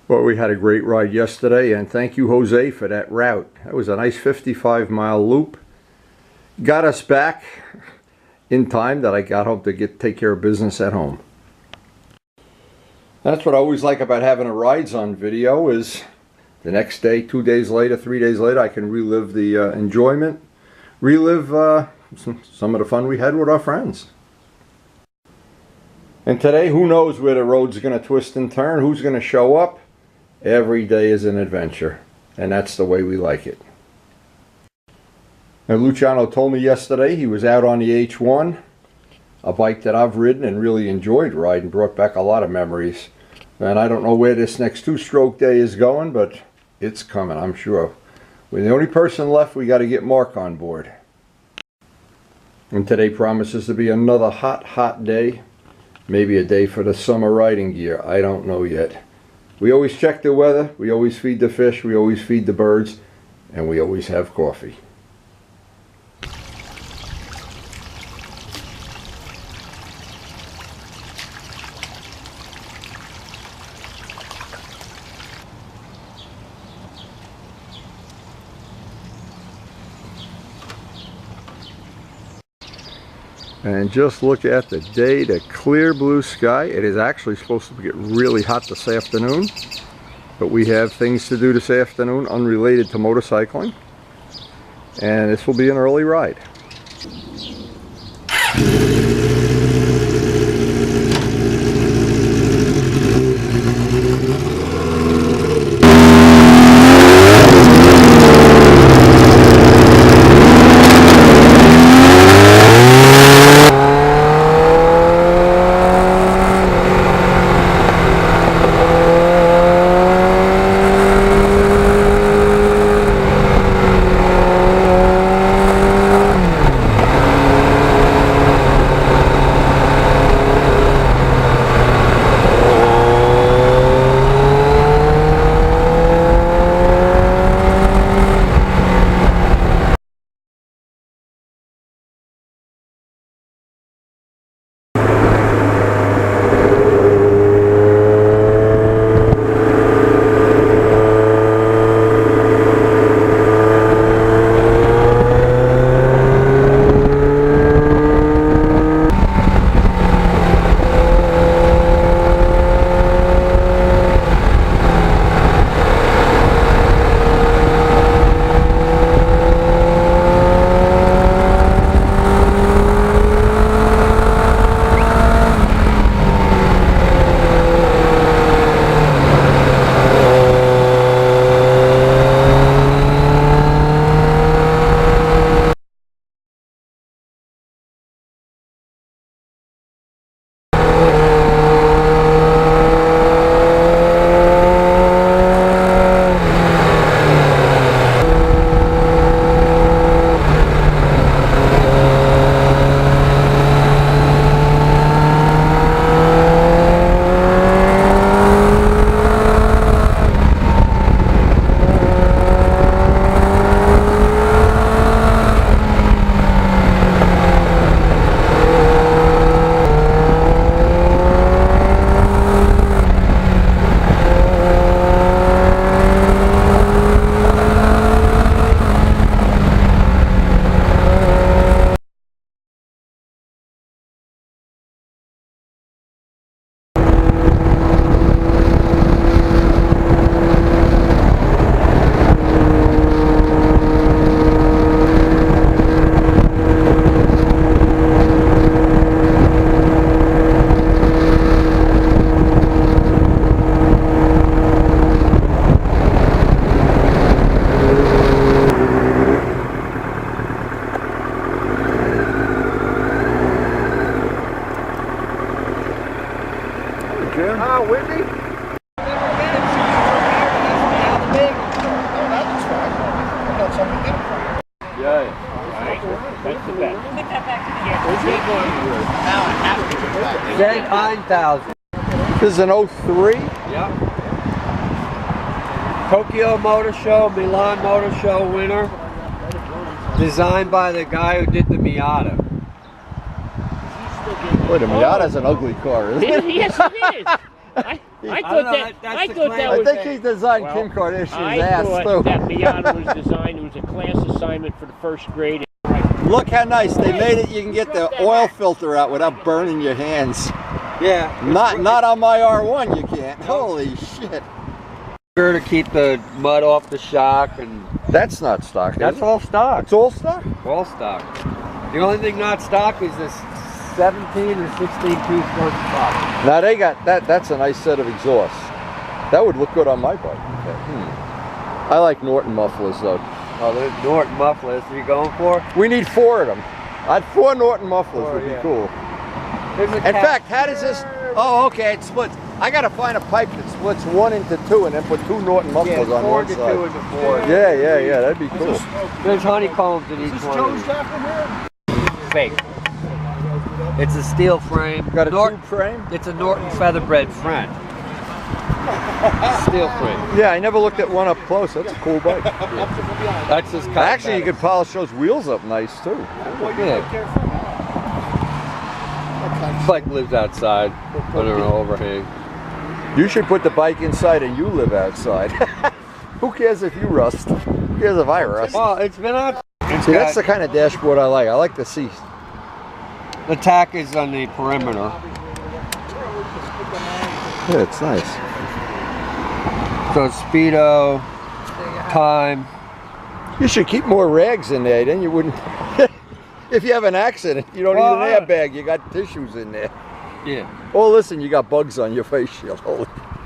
Well, we had a great ride yesterday, and thank you, Jose, for that route. That was a nice 55-mile loop. Got us back in time that I got home to take care of business at home. That's what I always like about having a rides on video is the next day, 2 days later, 3 days later, I can relive the enjoyment, relive some of the fun we had with our friends. And today, who knows where the road's going to twist and turn, who's going to show up. Every day is an adventure, and that's the way we like it. Now, Luciano told me yesterday he was out on the H1, a bike that I've ridden and really enjoyed riding, brought back a lot of memories. And I don't know where this next two-stroke day is going, but it's coming, I'm sure. We're the only person left. We got to get Mark on board. And today promises to be another hot day. Maybe a day for the summer riding gear. I don't know yet. We always check the weather, we always feed the fish, we always feed the birds, and we always have coffee. And just look at the day, the clear blue sky. It is actually supposed to get really hot this afternoon, but we have things to do this afternoon unrelated to motorcycling, and this will be an early ride. Whitney? Yeah. Alright, that's the best. Put that back to the Z9000. This is an 03? Yep. Tokyo Motor Show, Milan Motor Show winner. Designed by the guy who did the Miata. Wait, the Miata's an ugly car, isn't it? Yes, it is. I don't know, thought that's I the thought claim. that I was. think he designed Kim Kardashian's I ass thought too. that Miata was designed. It was a class assignment for the first grade. Look how nice they made it. You can get the oil filter out without burning your hands. Yeah. Not on my R1 you can't. Holy shit. To keep the mud off the shock, and That's not stock. is that's it? all stock. It's all stock? All stock. The only thing not stock is this 17 or 16 piece front stock. Now they got that's a nice set of exhausts. That would look good on my bike. I like Norton mufflers though. Oh, there's Norton mufflers. Are you going for? We need 4 of them. I'd 4 Norton mufflers would be yeah. cool. There's a In fact, how does this? Oh, okay, it splits. I gotta find a pipe that splits 1 into 2 and then put 2 Norton mufflers on 4 one to 2 side. into 4. Yeah, that'd be cool. There's honeycombs in each one. Of these. Fake. It's a steel frame. Got a Norton tube frame? It's a Norton featherbed front. Steel frame. Yeah, I never looked at one up close. That's a cool bike. That's just Actually, you could polish those wheels up nice too. Yeah. Bike lives outside under an overhang. You should put the bike inside and you live outside. Who cares if you rust? Who cares if I rust? Well, it's been out. See, that's the kind of dashboard I like. I like to see. The tack is on the perimeter. Yeah, it's nice. So speedo, time. You should keep more rags in there, then you wouldn't. If you have an accident, you don't Well, need an airbag. You got tissues in there. Yeah. Oh, listen, you got bugs on your face shield. Holy.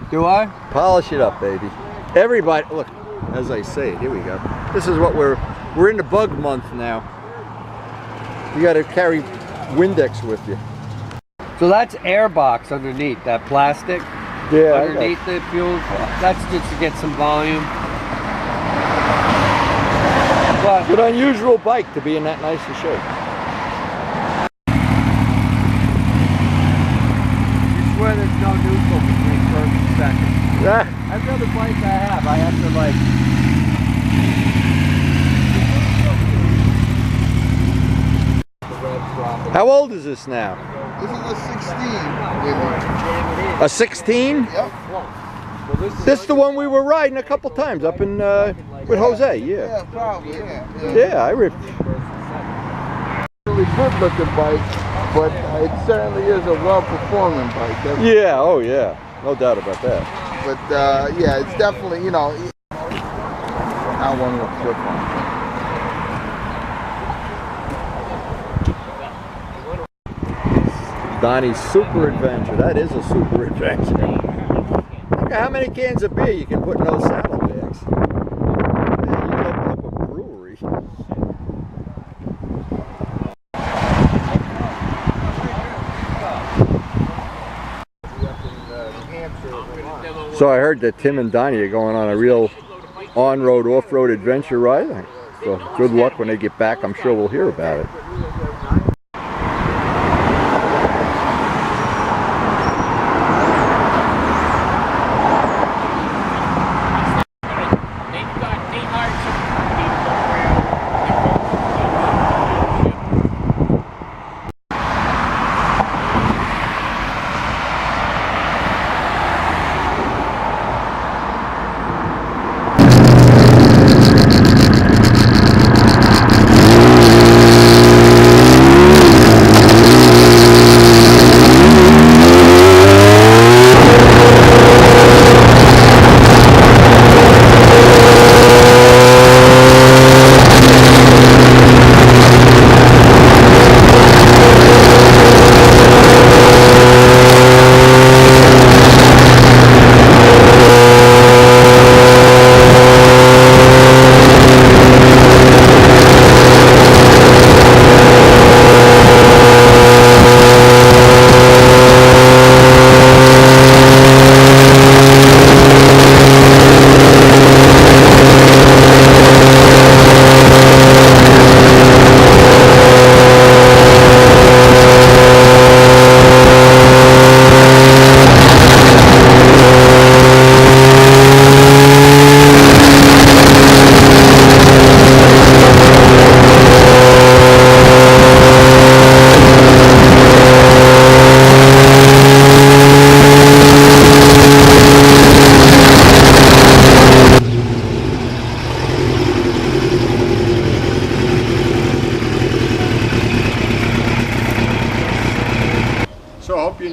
Do I? Polish it up, baby. Everybody, look. As I say, here we go. This is what we're in the bug month now. You got to carry Windex with you. So that's air box underneath that plastic. Yeah. Underneath the fuel. That's just to get some volume. But It's an unusual bike to be in that nice a shape. you swear there's no neutral between first and second. Ah, Every other bike I have to like. how old is this now? This is a 16. A 16? Yep. This is the one we were riding a couple times up in with Jose. Yeah. Yeah, probably. Yeah. Yeah, I ripped. Really good looking bike, but it certainly is a well-performing bike. Yeah. Oh yeah. No doubt about that. But yeah, it's definitely, you know, I want to flip on. Donnie's Super Adventure. That is a Super Adventure. Look at how many cans of beer you can put in those saddlebags. Man, you can open up a brewery. So I heard that Tim and Donnie are going on a real on-road, off-road adventure ride. So good luck when they get back. I'm sure we'll hear about it.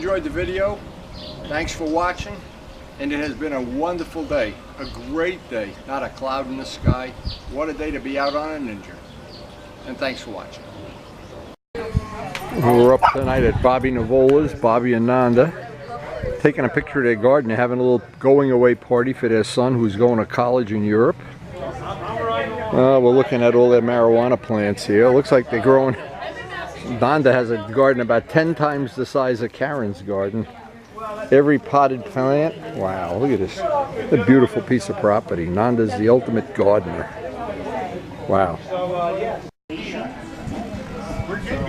enjoyed the video. Thanks for watching. And it has been a wonderful day, a great day. Not a cloud in the sky. What a day to be out on a Ninja. And thanks for watching. We're up tonight at Bobby Nevola's, Bobby and Nanda, taking a picture of their garden. They're having a little going away party for their son who's going to college in Europe. We're looking at all their marijuana plants here. It looks like they're growing. Nanda has a garden about 10 times the size of Karen's garden. Every potted plant. Wow, look at this. A beautiful piece of property. Nanda's the ultimate gardener. Wow.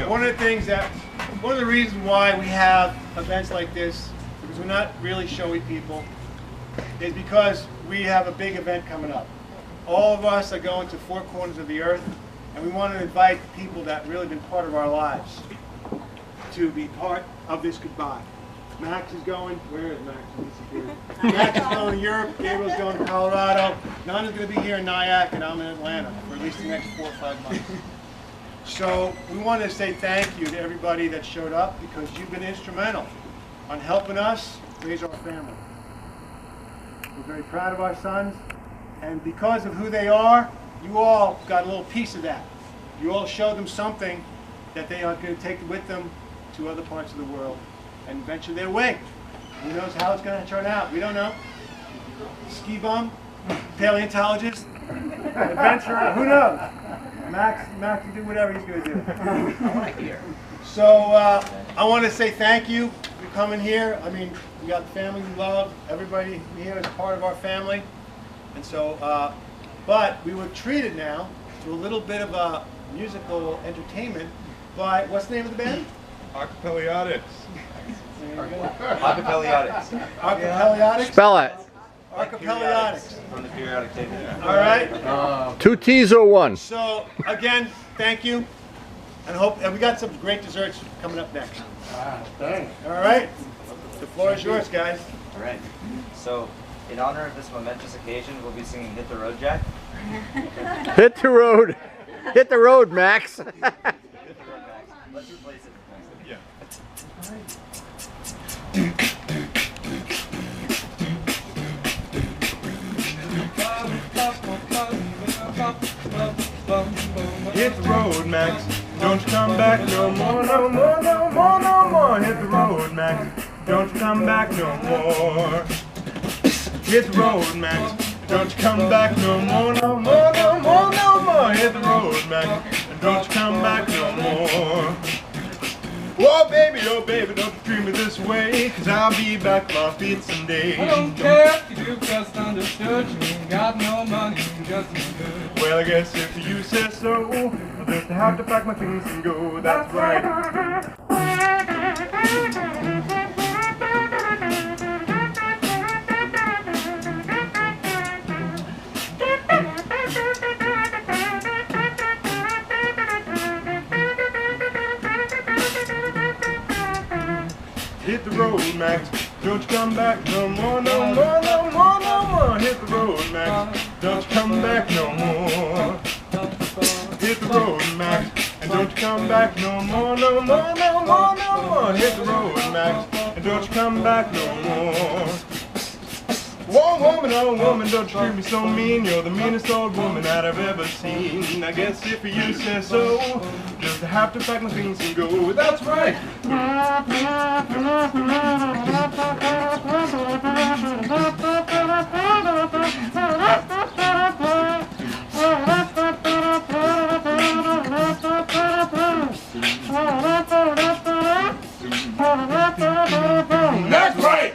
One of the reasons why we have events like this, because we're not really showy people, is because we have a big event coming up. All of us are going to 4 corners of the earth, and we want to invite people that really been part of our lives to be part of this goodbye. Max is going, where is Max? Max is going to Europe, Gabriel's going to Colorado, Nanda's going to be here in Nyack, and I'm in Atlanta for at least the next 4 or 5 months. So we want to say thank you to everybody that showed up, because you've been instrumental on helping us raise our family. We're very proud of our sons, and because of who they are, you all got a little piece of that. You all showed them something that they are going to take with them to other parts of the world and venture their way. Who knows how it's going to turn out? We don't know. Ski bum, paleontologist, adventurer, who knows? Max can do whatever he's going to do. So I want to say thank you for coming here. I mean, we got the family we love. Everybody here is part of our family. And so, but we were treated now to a little bit of a musical entertainment by, what's the name of the band? Acapelliatics. Acapelliatics. Acapelliatics? Spell it. Acapelliatics. From the periodic table. All right. 2 T's or 1? So again, thank you, and we got some great desserts coming up next. Thanks. All right. The floor is yours, guys. All right. So, in honor of this momentous occasion, we'll be singing "Hit the Road, Jack." Hit the road. Hit the road, Max. Hit the road, Max. Let's replace it. Yeah. Hit the road, Max. Don't you come back no more, no more, no more, no more. Hit the road, Max. Don't you come back no more. Hit the road, Max. Don't you come back no more, no more, no more, no more. Hit the road, Max. Don't you come back no more. Oh baby, don't you treat me this way, 'cause I'll be back on my feet someday. I don't care if you just understood. You ain't got no money, you just no good. Well, I guess if you say so, I'll just have to pack my things and go, that's right. Hit the road, Max. Don't you come back no more, no more, no more, no more. Hit the road, Max. Don't you come back no more. Hit the road, Max. And don't you come back no more, no more, no more, no more. Hit the road, Max. And don't you come back no more. Oh woman, don't you treat me so mean. You're the meanest old woman that I've ever seen. I guess if you say so, just have to pack my things and go, that's right. That's right.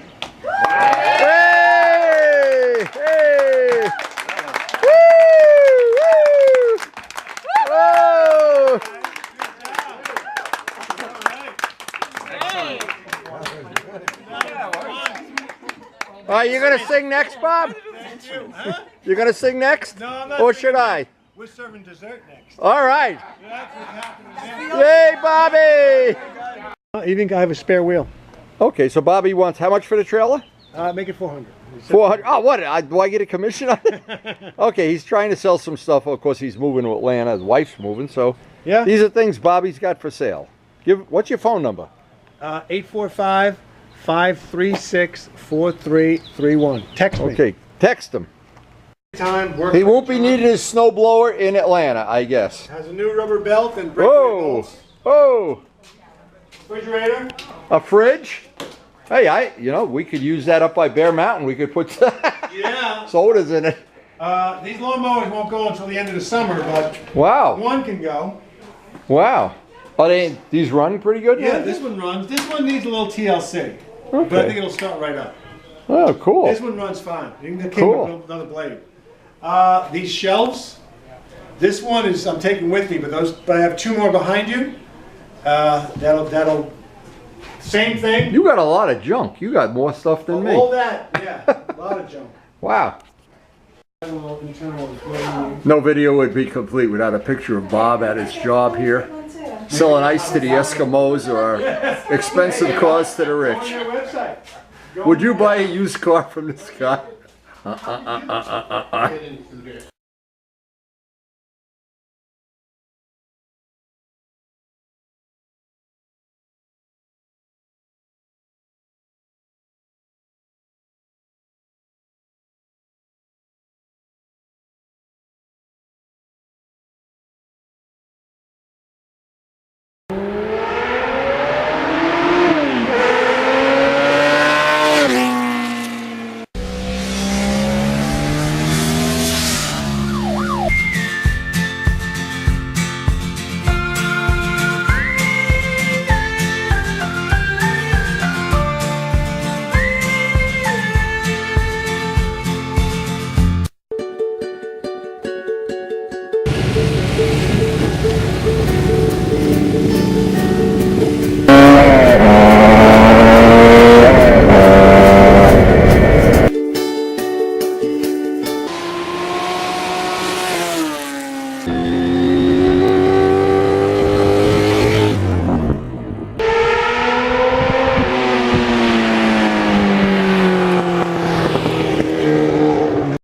You're going to sing next, Bob? Thank you. Huh? You're going to sing next? No, I'm not. Or should I? We're serving dessert next. All right. That's what's happening. Yay, Bobby! You think I have a spare wheel? Okay, so Bobby wants how much for the trailer? Make it 400. 400. Oh, what? Do I get a commission on it? Okay, he's trying to sell some stuff. Of course, he's moving to Atlanta. His wife's moving, so Yeah. these are things Bobby's got for sale. What's your phone number? 845 536-4331. Text me. Okay, text him. Time, work He won't be John. needing his snowblower in Atlanta, I guess. Has a new rubber belt and brake Whoa! bolts. Oh! Refrigerator. A fridge? Hey, you know, we could use that up by Bear Mountain. We could put Yeah. sodas in it. These lawnmowers won't go until the end of the summer, but Wow. one can go. Wow. Are these run pretty good? Yeah, now? this one runs. This one needs a little TLC, but I think Okay. it'll start right up. Oh, cool. This one runs fine. You can Cool. with another blade. These shelves. This one is I'm taking with me, but I have two more behind you. That'll same thing. You got a lot of junk. You got more stuff than All me. that, yeah, a lot of junk. Wow. No video would be complete without a picture of Bob at his job here, selling ice to the Eskimos or expensive cars to the On rich. their website. Go Would you on buy a used car from this guy?